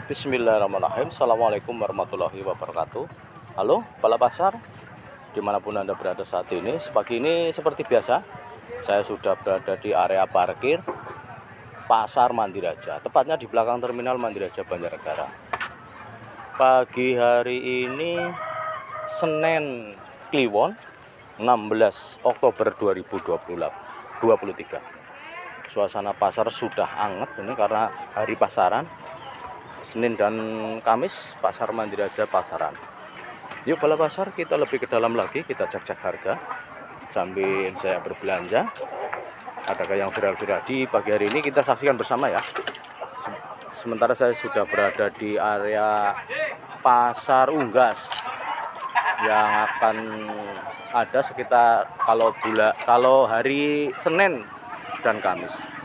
Bismillahirrahmanirrahim. Assalamualaikum warahmatullahi wabarakatuh. Halo Kepala Pasar, dimanapun Anda berada saat ini. Pagi ini seperti biasa, saya sudah berada di area parkir Pasar Mandiraja, tepatnya di belakang Terminal Mandiraja Banjarnegara. Pagi hari ini Senin Kliwon 16 Oktober 2023. Suasana pasar sudah hangat ini karena hari pasaran. Senin dan Kamis Pasar Mandiraja pasaran. Yuk Bala Pasar, kita lebih ke dalam lagi, kita cek-cek harga sambil saya berbelanja. Adakah yang viral-viral di pagi hari ini, kita saksikan bersama ya. Sementara saya sudah berada di area Pasar Unggas yang akan ada sekitar kalau hari Senin dan Kamis.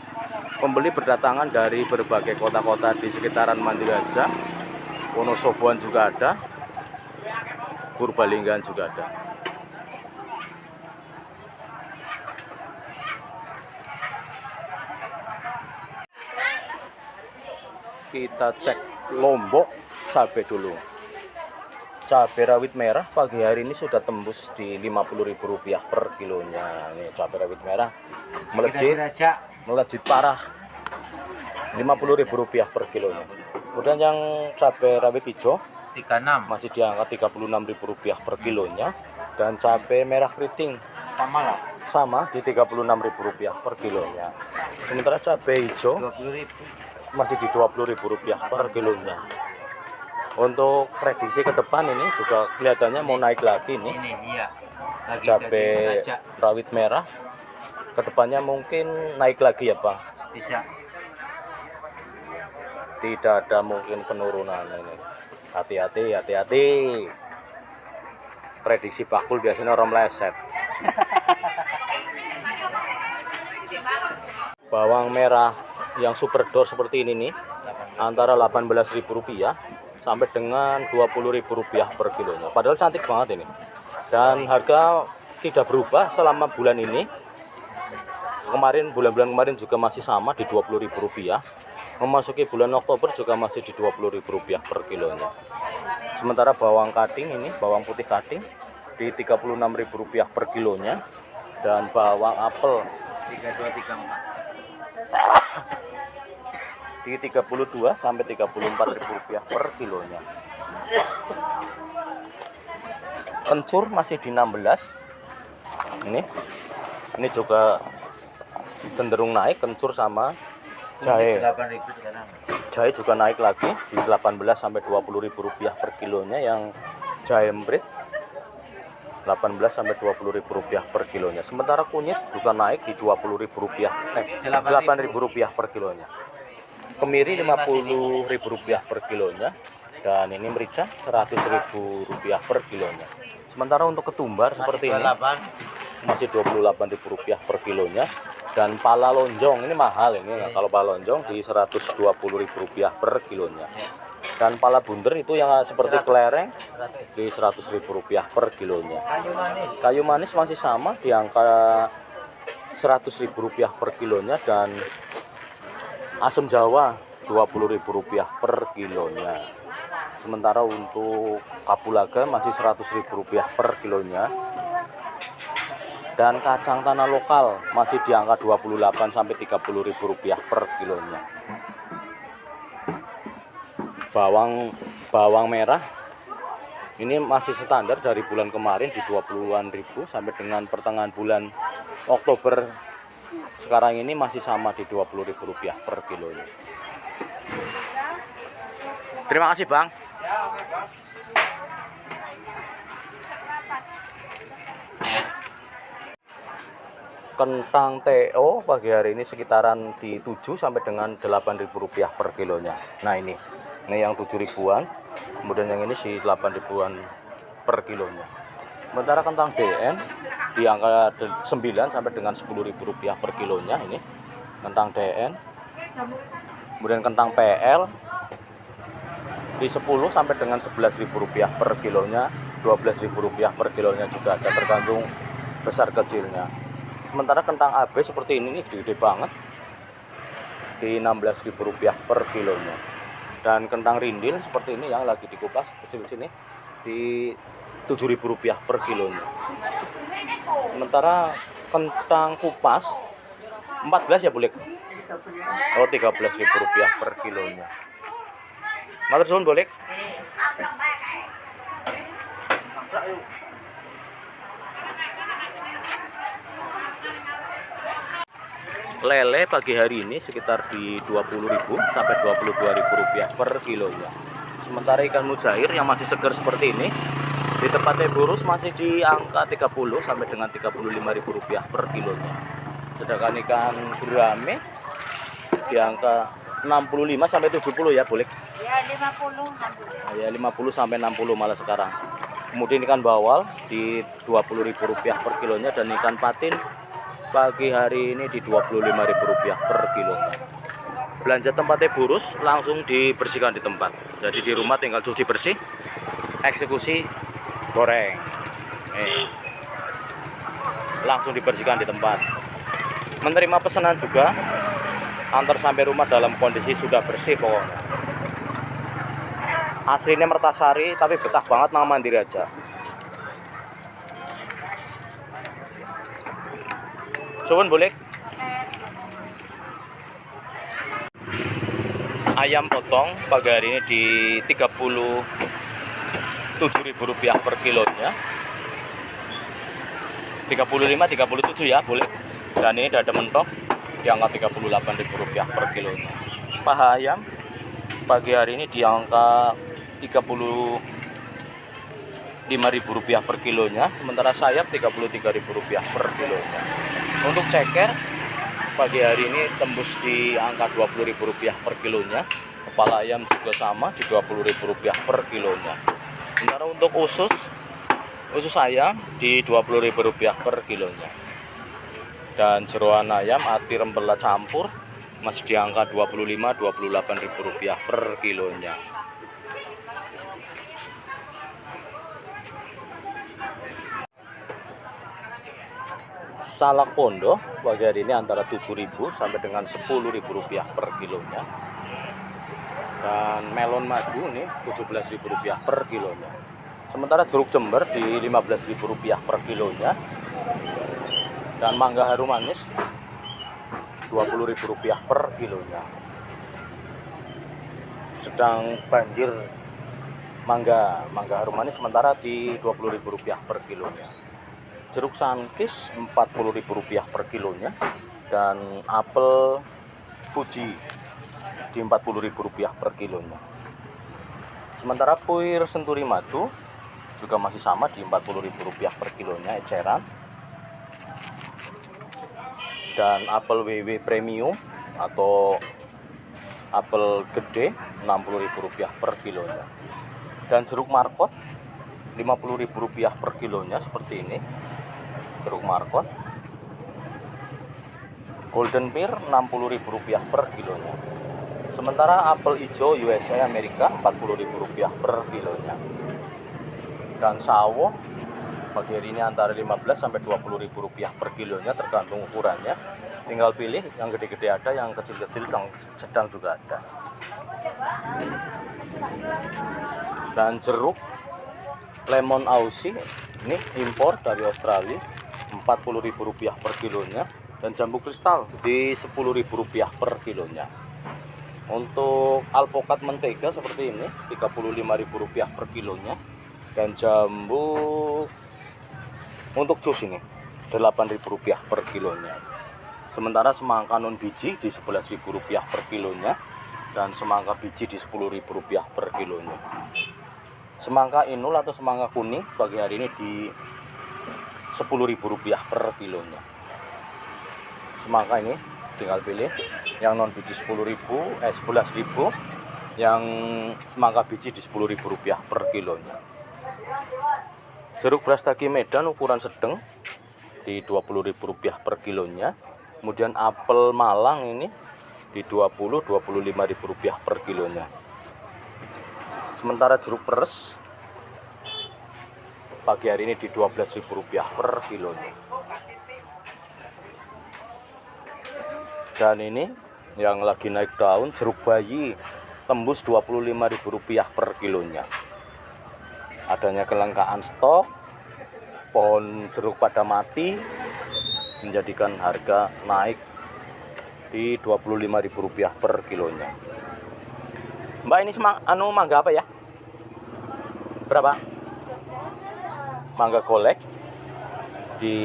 Pembeli berdatangan dari berbagai kota-kota di sekitaran Mandiraja, Wonosoboan juga ada, Purbalingga juga ada. Kita cek Lombok cabai dulu. Cabai rawit merah pagi hari ini sudah tembus di Rp50.000 per kilonya. Ini cabai rawit merah melejit parah, Rp50.000 per kilonya. Kemudian yang cabai rawit hijau 36 masih di angka Rp36.000 per kilonya, dan cabai merah keriting sama di Rp36.000 per kilonya. Sementara cabai hijau 20.000 masih di Rp20.000 per kilonya. Untuk prediksi ke depan ini juga kelihatannya mau naik lagi nih. ini iya. Cabai rawit merah kedepannya mungkin naik lagi ya Pak. Bisa. Tidak ada mungkin penurunan ini. Hati-hati. Prediksi bakul biasanya orang meleset. Bawang merah yang super door seperti ini nih, antara Rp18.000 sampai dengan Rp20.000 per kilonya. Padahal cantik banget ini. Dan harga tidak berubah selama bulan ini. Bulan-bulan kemarin juga masih sama di Rp20.000. Memasuki bulan Oktober juga masih di Rp20.000 per kilonya. Sementara bawang cutting ini, bawang putih cutting di Rp36.000 per kilonya, dan bawang apel 3234 di Rp32 sampai Rp34.000 per kilonya. Kencur masih di 16. Ini juga cenderung naik, kencur sama jahe. 8.000 sekarang. Jahe juga naik lagi di 18 sampai Rp20.000 per kilonya, yang jahe emprit 18 sampai Rp20.000 per kilonya. Sementara kunyit juga naik di Rp8.000 per kilonya. Kemiri Rp50.000 per kilonya, dan ini merica Rp100.000 per kilonya. Sementara untuk ketumbar seperti ini masih Rp28.000 per kilonya, dan pala lonjong ini mahal ini. Kalau pala lonjong di Rp120.000 per kilonya. Dan pala bunder itu yang seperti kelereng di Rp100.000 per kilonya. Kayu manis masih sama di angka Rp100.000 per kilonya, dan asam Jawa Rp20.000 per kilonya. Sementara untuk kapulaga masih Rp100.000 per kilonya. Dan kacang tanah lokal masih di angka Rp28 sampai Rp30.000 per kilonya. Bawang merah ini masih standar dari bulan kemarin di Rp20.000 sampai dengan pertengahan bulan Oktober sekarang ini masih sama di Rp20.000 per kilonya. Terima kasih Bang. Kentang TO pagi hari ini sekitaran di 7 sampai dengan Rp8.000 per kilonya. Nah ini yang 7.000-an, kemudian yang ini si 8.000-an per kilonya. Sementara kentang DN di angka 9 sampai dengan Rp10.000 per kilonya ini kentang DN. Kemudian kentang PL di 10 sampai dengan Rp11.000 per kilonya, Rp12.000 per kilonya juga ada, tergantung besar kecilnya. Sementara kentang AB seperti ini nih, gede banget di Rp16.000 per kilonya. Dan kentang rindil seperti ini yang lagi dikupas kecil-kecil ini di Rp7.000 per kilonya. Sementara kentang kupas 14 ya boleh. Oh, Rp13.000 per kilonya. Matur suwun boleh. Lele pagi hari ini sekitar di Rp20.000 sampai Rp22.000 per kilonya. Sementara ikan mujair yang masih segar seperti ini di tempat Teburus masih di angka 30 sampai dengan Rp35.000 per kilonya. Sedangkan ikan gurame di angka 65 sampai 70 ya boleh. Ya 50 60. Ya 50 sampai 60 malah sekarang. Kemudian ikan bawal di Rp20.000 per kilonya dan ikan patin pagi hari ini di Rp25.000 per kilonya. Belanja tempatnya burus langsung dibersihkan di tempat. Jadi di rumah tinggal cuci bersih, eksekusi goreng. Langsung dibersihkan di tempat. Menerima pesanan juga, antar sampai rumah dalam kondisi sudah bersih pokoknya. Aslinya Mertasari tapi betah banget nang mandiri aja. Suwun boleh. Ayam potong pagi hari ini di Rp37.000 per kilonya. 35, 37 ya boleh. Dan ini dada mentok di angka Rp38.000 per kilonya. Paha ayam pagi hari ini di angka Rp35.000 per kilonya. Sementara sayap Rp33.000 per kilonya. Untuk ceker pagi hari ini tembus di angka Rp20.000 per kilonya. Kepala ayam juga sama di Rp20.000 per kilonya. Sementara untuk usus ayam di Rp20.000 per kilonya. Dan jeroan ayam ati rempela campur masih di angka Rp25-28.000 per kilonya. Salak pondok pagi hari ini antara Rp7.000 sampai dengan Rp10.000 per kilonya. Dan melon madu nih Rp17.000 per kilonya. Sementara jeruk jember di Rp15.000 per kilonya. Dan mangga harum manis Rp20.000 per kilonya. Sedang banjir mangga harum manis sementara di Rp20.000 per kilonya. Jeruk sangkis Rp40.000 per kilonya. Dan apel Fuji di Rp40.000 per kilonya. Sementara puir senturi madu juga masih sama di Rp40.000 per kilonya eceran. Dan apel WW premium atau apel gede Rp60.000 per kilonya. Dan jeruk markot Rp50.000 per kilonya seperti ini. Jeruk markot golden pear Rp60.000 per kilonya. Sementara apel hijau USA Amerika Rp40.000 per kilonya. Dan sawo pagi hari ini antara Rp15 sampai Rp20.000 per kilonya tergantung ukurannya. Tinggal pilih, yang gede-gede ada, yang kecil-kecil sedang juga ada. Dan jeruk lemon Aussie ini impor dari Australia Rp40.000 per kilonya. Dan jambu kristal di Rp10.000 per kilonya. Untuk alpukat mentega seperti ini Rp35.000 per kilonya. Dan jambu untuk jus ini Rp8.000 per kilonya. Sementara semangka non biji di Rp11.000 per kilonya. Dan semangka biji di Rp10.000 per kilonya. Semangka inul atau semangka kuning pagi hari ini di Rp10.000 per kilonya. Semangka ini tinggal pilih, yang non biji 11.000, yang semangka biji di Rp10.000 per kilonya. Jeruk brastagi Medan ukuran sedang di Rp20.000 per kilonya. Kemudian apel Malang ini di Rp25.000 per kilonya. Sementara jeruk peres pagi hari ini di Rp12.000 per kilonya. Dan ini yang lagi naik daun jeruk bayi tembus Rp25.000 per kilonya. Adanya kelangkaan stok, pohon jeruk pada mati, menjadikan harga naik di Rp25.000 per kilonya. Mbak, ini mangga apa ya? Berapa? Mangga golek di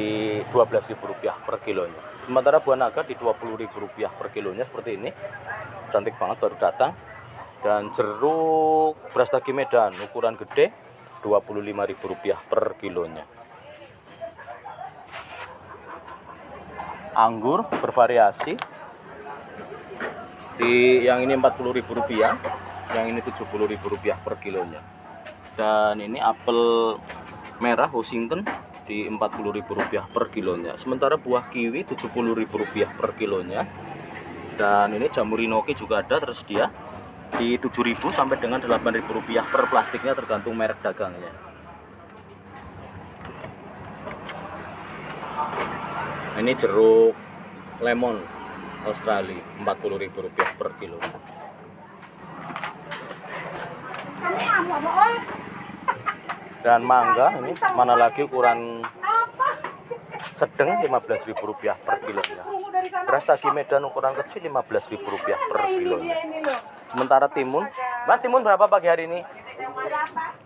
Rp12.000 per kilonya. Sementara buah naga di Rp20.000 per kilonya seperti ini. Cantik banget, baru datang. Dan jeruk Brastagi Medan ukuran gede Rp25.000 per kilonya. Anggur bervariasi. Yang ini Rp40.000, yang ini Rp70.000 per kilonya. Dan ini apel merah Washington di Rp40.000 per kilonya. Sementara buah kiwi Rp70.000 per kilonya. Dan ini jamur inoki juga ada tersedia di Rp7.000 sampai dengan Rp8.000 per plastiknya, tergantung merek dagangnya. Ini jeruk lemon Australia Rp40.000 per kilo. Dan mangga ini mana lagi ukuran sedang Rp15.000 per kilonya. Brastagi Medan ukuran kecil Rp15.000 per kilonya. Sementara timun, Mbak, timun berapa pagi hari ini?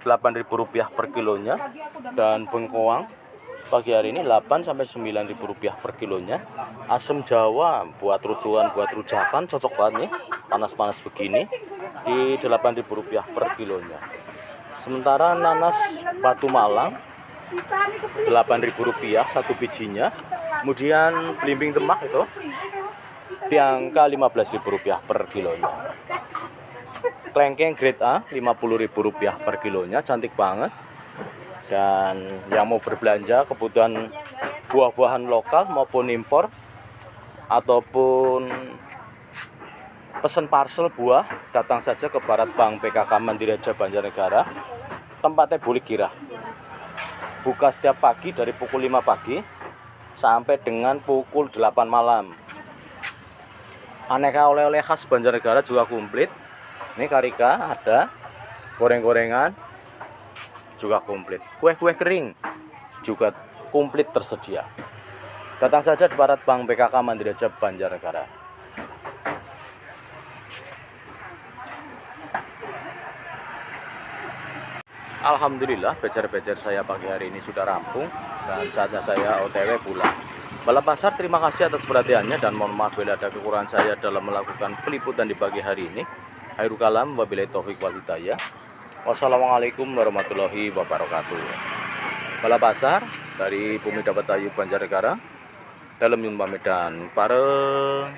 Rp8.000 per kilonya. Dan bengkoang pagi hari ini Rp8-9.000 per kilonya. Asam Jawa buat rujukan, buat rujakan, cocok banget nih, panas-panas begini, di Rp8.000 per kilonya. Sementara nanas Batu Malang Rp8.000 satu bijinya. Kemudian belimbing Demak itu di angka Rp15.000 per kilonya. Klengkeng grade A Rp50.000 per kilonya, cantik banget. Dan yang mau berbelanja kebutuhan buah-buahan lokal maupun impor, ataupun pesan parcel buah, datang saja ke Barat Bank PKK Mandiri Raja Banjarnegara. Tempatnya boleh kira. Buka setiap pagi dari pukul 5 pagi sampai dengan pukul 8 malam. Aneka oleh-oleh khas Banjarnegara juga komplit. Ini karika ada, goreng-gorengan juga komplit. Kue-kue kering juga komplit tersedia. Datang saja di Barat Bank PKK Mandiri Raja Banjarnegara. Alhamdulillah, becer-becer saya pagi hari ini sudah rampung dan saatnya saya OTW pulang. Balap Pasar, terima kasih atas perhatiannya dan mohon maaf bila ada kekurangan saya dalam melakukan peliputan di pagi hari ini. Hairul kalam, wabillahi taufiq wal hidayah. Wassalamualaikum warahmatullahi wabarakatuh. Balap Pasar dari Bumi Dapat Ayu Banjarnegara, dalam Yunpa Medan Pareng.